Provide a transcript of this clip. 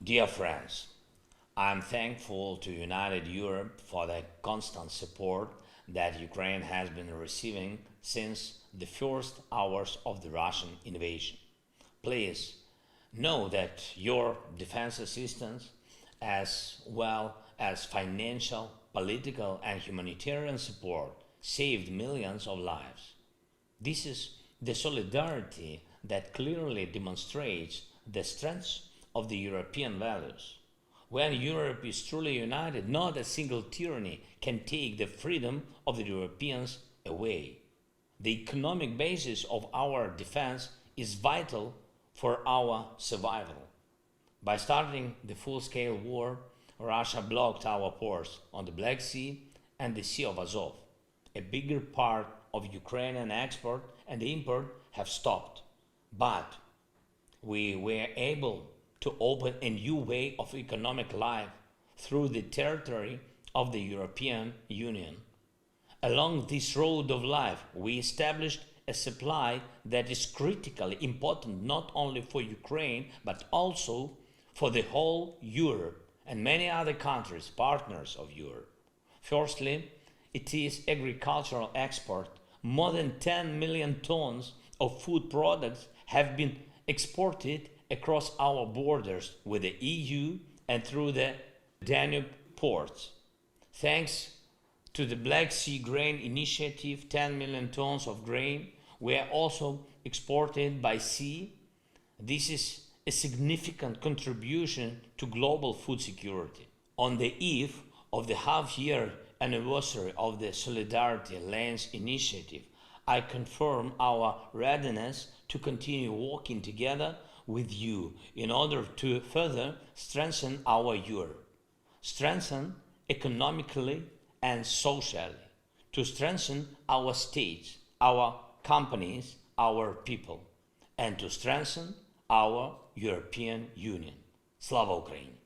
Dear friends, I'm thankful to United Europe for the constant support that Ukraine has been receiving since the first hours of the Russian invasion. Please know that your defense assistance, as well as financial, political, and humanitarian support, saved millions of lives. This is the solidarity that clearly demonstrates the strength of the European values. When Europe is truly united, not a single tyranny can take the freedom of the Europeans away. The economic basis of our defense is vital for our survival. By starting the full-scale war, Russia blocked our ports on the Black Sea and the Sea of Azov. A bigger part of Ukrainian export and import have stopped, but we were able to open a new way of economic life through the territory of the European Union. Along this road of life, we established a supply that is critically important not only for Ukraine, but also for the whole Europe and many other countries, partners of Europe. Firstly, it is agricultural export. More than 10 million tons of food products have been exported across our borders with the EU and through the Danube ports. Thanks to the Black Sea Grain Initiative, 10 million tons of grain were also exported by sea. This is a significant contribution to global food security. On the eve of the half-year anniversary of the Solidarity Lanes Initiative, I confirm our readiness to continue working together with you in order to further strengthen our Europe, strengthen economically and socially, to strengthen our states, our companies, our people, and to strengthen our European Union. Slava Ukraini!